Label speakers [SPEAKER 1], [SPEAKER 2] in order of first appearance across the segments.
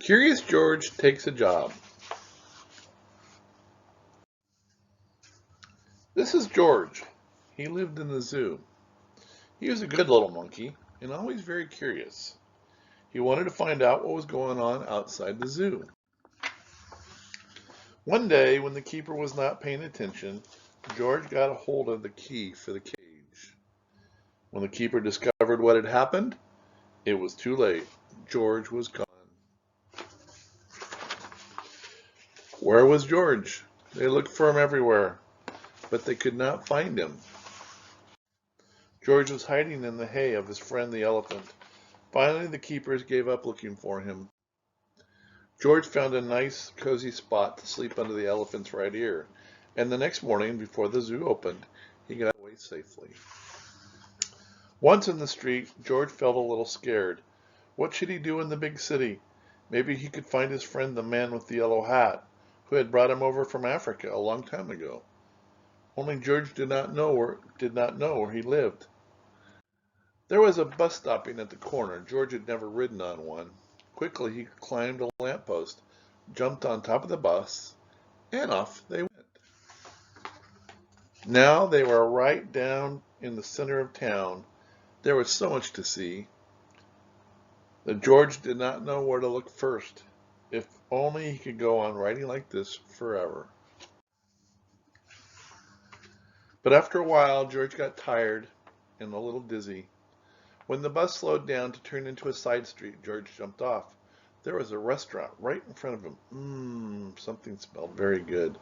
[SPEAKER 1] Curious George takes a job. This is George. He lived in the zoo. He was a good little monkey and always very curious. He wanted to find out what was going on outside the zoo. One day, when the keeper was not paying attention, George got a hold of the key for the cage. When the keeper discovered what had happened, it was too late. George was gone. Where was George? They looked for him everywhere, but they could not find him. George was hiding in the hay of his friend the elephant. Finally, the keepers gave up looking for him. George found a nice, cozy spot to sleep under the elephant's right ear, and the next morning, before the zoo opened, he got away safely. Once in the street, George felt a little scared. What should he do in the big city? Maybe he could find his friend the man with the yellow hat, who had brought him over from Africa a long time ago. Only George did not know where he lived. There was a bus stopping at the corner. George had never ridden on one. Quickly he climbed a lamppost, jumped on top of the bus, and off they went. Now they were right down in the center of town. There was so much to see that George did not know where to look first. If only he could go on riding like this forever. But after a while, George got tired and a little dizzy. When the bus slowed down to turn into a side street, George jumped off. There was a restaurant right in front of him. Something smelled very good.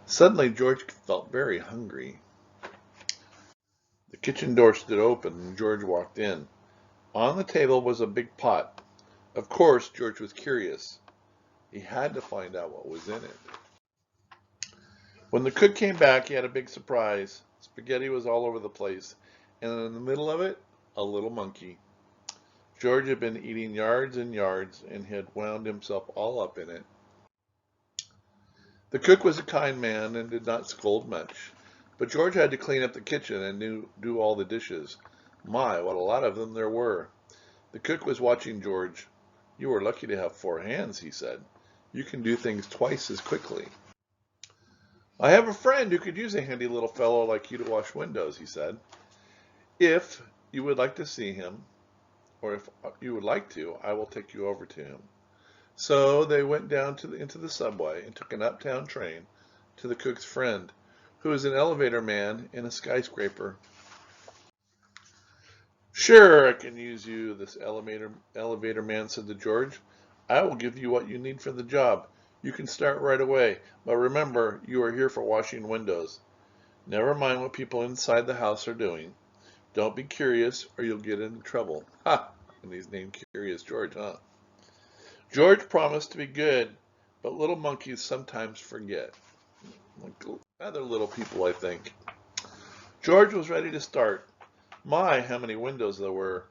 [SPEAKER 1] Suddenly, George felt very hungry. The kitchen door stood open and George walked in. On the table was a big pot. Of course, George was curious. He had to find out what was in it. When the cook came back, he had a big surprise. Spaghetti was all over the place, and in the middle of it, a little monkey. George had been eating yards and yards and had wound himself all up in it. The cook was a kind man and did not scold much, but George had to clean up the kitchen and do all the dishes. My, what a lot of them there were. The cook was watching George. "You were lucky to have 4 hands," he said. "You can do things twice as quickly." "I have a friend who could use a handy little fellow like you to wash windows," he said. "If you would like to see him, or if you would like to, I will take you over to him." So they went down into the subway and took an uptown train to the cook's friend, who was an elevator man in a skyscraper. "Sure, I can use you," this elevator man said to George. "I will give you what you need for the job. You can start right away, but remember, you are here for washing windows. Never mind what people inside the house are doing. Don't be curious or you'll get into trouble." Ha! And he's named Curious George, huh? George promised to be good, but little monkeys sometimes forget. Like other little people, I think. George was ready to start. My, how many windows there were.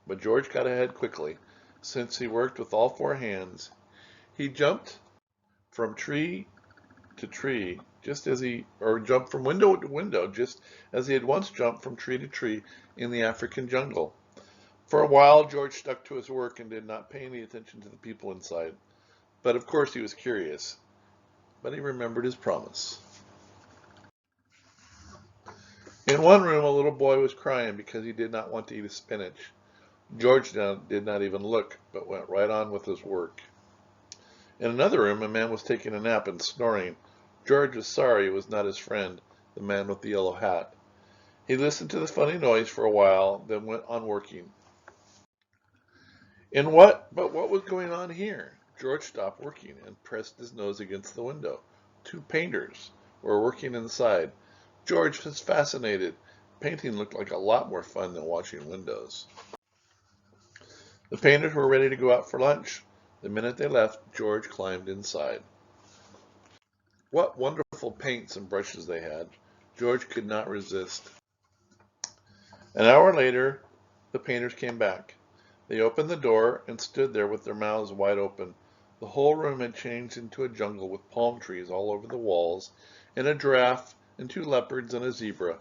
[SPEAKER 1] But George got ahead quickly, since he worked with all 4 hands. He jumped from tree to tree, jumped from window to window, just as he had once jumped from tree to tree in the African jungle. For a while, George stuck to his work and did not pay any attention to the people inside. But of course he was curious. But he remembered his promise. In one room, a little boy was crying because he did not want to eat his spinach. George did not even look, but went right on with his work. In another room, a man was taking a nap and snoring. George was sorry it was not his friend, the man with the yellow hat. He listened to the funny noise for a while, then went on working. But what was going on here? George stopped working and pressed his nose against the window. 2 painters were working inside. George was fascinated. Painting looked like a lot more fun than washing windows. The painters were ready to go out for lunch. The minute they left, George climbed inside. What wonderful paints and brushes they had. George could not resist. An hour later, the painters came back. They opened the door and stood there with their mouths wide open. The whole room had changed into a jungle with palm trees all over the walls, and a giraffe, and 2 leopards, and a zebra.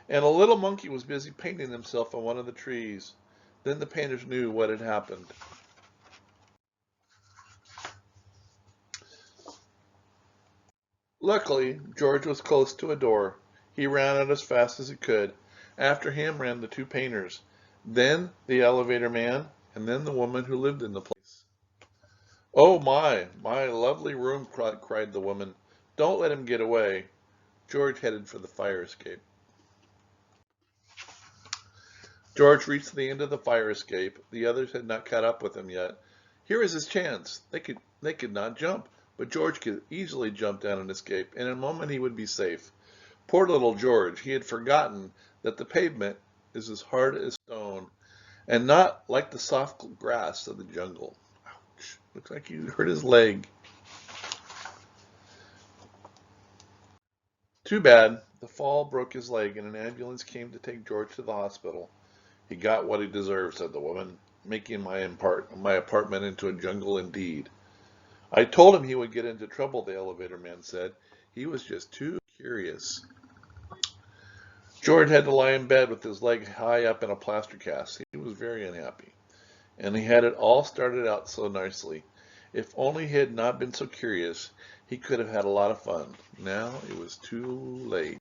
[SPEAKER 1] And a little monkey was busy painting himself on one of the trees. Then the painters knew what had happened. Luckily, George was close to a door. He ran out as fast as he could. After him ran the two painters, then the elevator man, and then the woman who lived in the place. "Oh my lovely room!" cried the woman. "Don't let him get away." George headed for the fire escape. George reached the end of the fire escape. The others had not caught up with him yet. Here was his chance. They could not jump, but George could easily jump down and escape. In a moment he would be safe. Poor little George. He had forgotten that the pavement is as hard as stone and not like the soft grass of the jungle. Ouch. Looks like he hurt his leg. Too bad. The fall broke his leg and an ambulance came to take George to the hospital. "He got what he deserved," said the woman, "making my apartment into a jungle indeed." "I told him he would get into trouble," the elevator man said. "He was just too curious." George had to lie in bed with his leg high up in a plaster cast. He was very unhappy. And he had it all started out so nicely. If only he had not been so curious, he could have had a lot of fun. Now it was too late.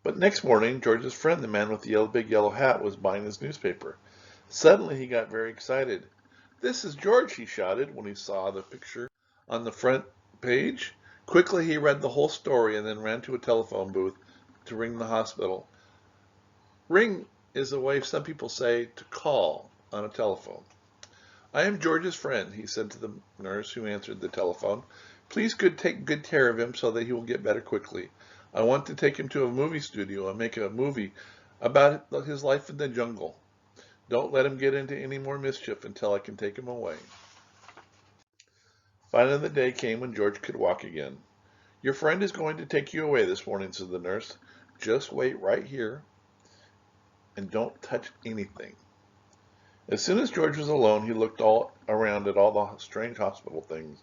[SPEAKER 1] But next morning, George's friend, the man with the big yellow hat, was buying his newspaper. Suddenly he got very excited. "This is George," he shouted when he saw the picture on the front page. Quickly he read the whole story and then ran to a telephone booth to ring the hospital. Ring is a way some people say to call on a telephone. "I am George's friend," he said to the nurse who answered the telephone. "Please take good care of him so that he will get better quickly. I want to take him to a movie studio and make a movie about his life in the jungle. Don't let him get into any more mischief until I can take him away." Finally the day came when George could walk again. "Your friend is going to take you away this morning," said the nurse. "Just wait right here and don't touch anything." As soon as George was alone, he looked all around at all the strange hospital things.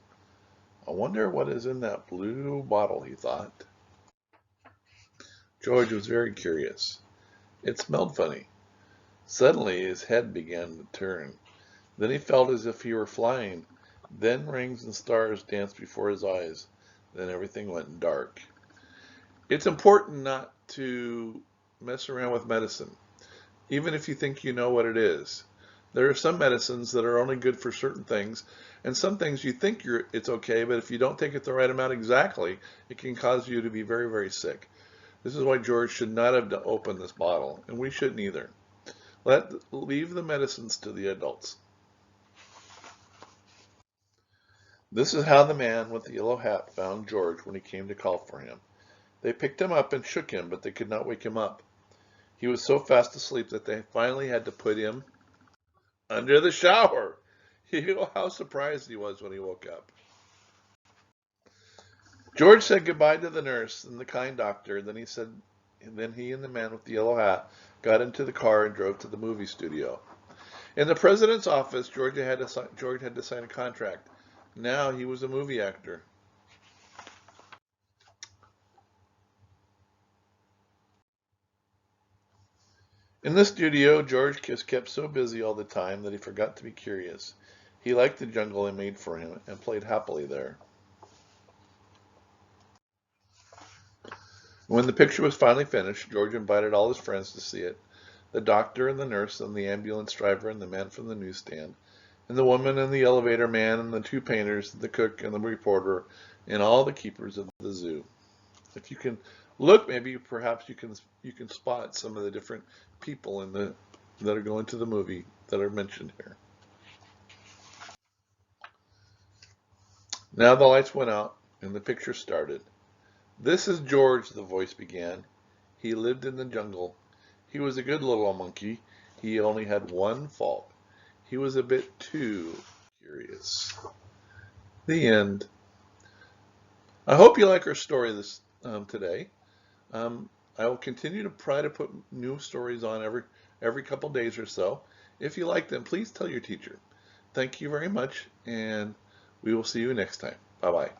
[SPEAKER 1] "I wonder what is in that blue bottle," he thought. George was very curious. It smelled funny. Suddenly his head began to turn. Then he felt as if he were flying. Then rings and stars danced before his eyes. Then everything went dark. It's important not to mess around with medicine, even if you think you know what it is. There are some medicines that are only good for certain things, and some things you think it's okay, but if you don't take it the right amount exactly, it can cause you to be very, very sick. This is why George should not have opened this bottle, and we shouldn't either. Leave the medicines to the adults. This is how the man with the yellow hat found George when he came to call for him. They picked him up and shook him, but they could not wake him up. He was so fast asleep that they finally had to put him under the shower. You know how surprised he was when he woke up. George said goodbye to the nurse and the kind doctor. Then he and the man with the yellow hat got into the car and drove to the movie studio. In the president's office, George had to sign a contract. Now he was a movie actor. In the studio, George was kept so busy all the time that he forgot to be curious. He liked the jungle they made for him and played happily there. When the picture was finally finished, George invited all his friends to see it. The doctor and the nurse and the ambulance driver and the man from the newsstand, and the woman and the elevator man and the two painters, the cook and the reporter, and all the keepers of the zoo. If you can look, maybe perhaps you can spot some of the different people that are going to the movie that are mentioned here. Now the lights went out and the picture started. "This is George," the voice began. "He lived in the jungle. He was a good little monkey. He only had one fault. He was a bit too curious." The end. I hope you like our story today. I will continue to try to put new stories on every couple days or so. If you like them, please tell your teacher. Thank you very much, and we will see you next time. Bye-bye.